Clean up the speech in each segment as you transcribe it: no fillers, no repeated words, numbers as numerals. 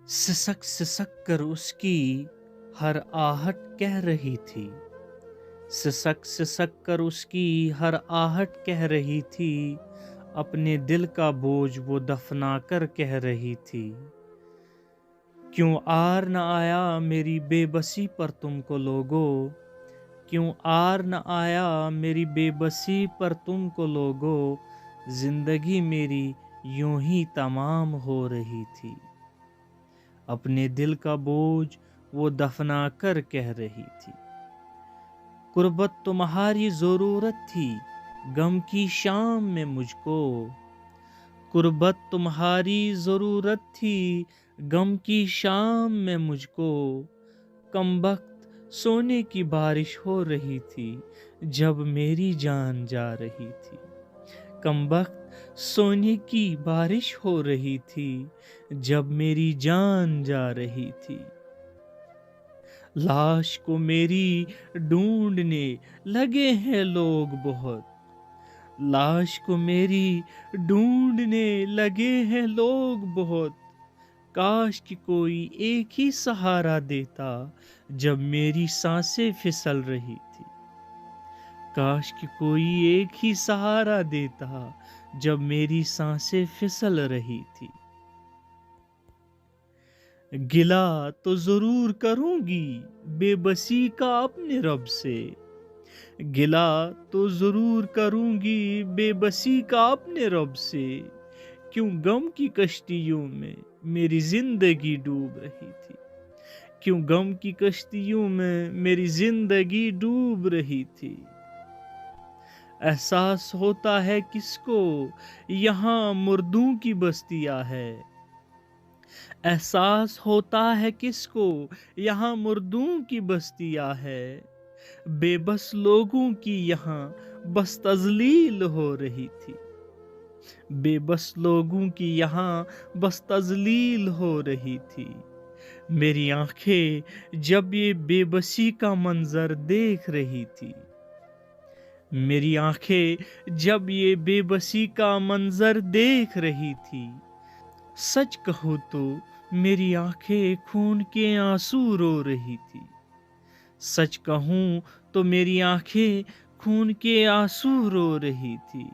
सिसक सिसक कर उसकी हर आहट कह रही थी। सिसक सिसक कर उसकी हर आहट कह रही थी। अपने दिल का बोझ वो दफना कर कह रही थी। क्यों आर न आया मेरी बेबसी पर तुमको लोगो। क्यों आर न आया मेरी बेबसी पर तुमको लोगो। जिंदगी मेरी यूं ही तमाम हो रही थी। अपने दिल का बोझ वो दफना कर कह रही थी। कुर्बत तुम्हारी जरूरत थी गम की शाम में मुझको। कुर्बत तुम्हारी जरूरत थी गम की शाम में मुझको। कमबख्त सोने की बारिश हो रही थी जब मेरी जान जा रही थी। कमबख्त सोने की बारिश हो रही थी जब मेरी जान जा रही थी। लाश को मेरी ढूंढने लगे हैं लोग बहुत। लाश को मेरी ढूंढने लगे हैं लोग बहुत। काश कि कोई एक ही सहारा देता जब मेरी सांसें फिसल रही थी। काश कि कोई एक ही सहारा देता जब मेरी सांसें फिसल रही थी। गिला तो जरूर करूंगी बेबसी का अपने रब से। गिला तो जरूर करूंगी बेबसी का अपने रब से। क्यों गम की कश्तियों में मेरी जिंदगी डूब रही थी। क्यों गम की कश्तियों में मेरी जिंदगी डूब रही थी। एहसास होता है किसको यहाँ मुर्दों की बस्तियां है। एहसास होता है किसको यहाँ मुर्दों की बस्तियां है। बेबस लोगों की यहाँ बस तजलील हो रही थी। बेबस लोगों की यहाँ बस तजलील हो रही थी। मेरी आंखें जब ये बेबसी का मंजर देख रही थी। मेरी आंखें जब ये बेबसी का मंजर देख रही थी। सच कहूँ तो मेरी आंखें खून के आंसू रो रही थी। सच कहूँ तो मेरी आंखें खून के आंसू रो रही थी।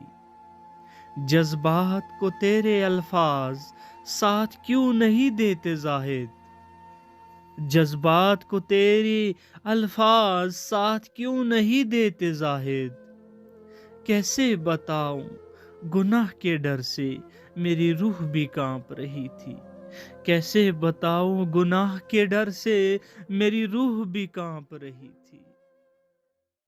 जज्बात को तेरे अल्फाज साथ क्यों नहीं देते जाहिद। जज्बात को तेरे अल्फाज साथ क्यों नहीं देते जाहिद। कैसे बताऊं गुनाह के डर से मेरी रूह भी कांप रही थी। कैसे बताऊं गुनाह के डर से मेरी रूह भी कांप रही थी।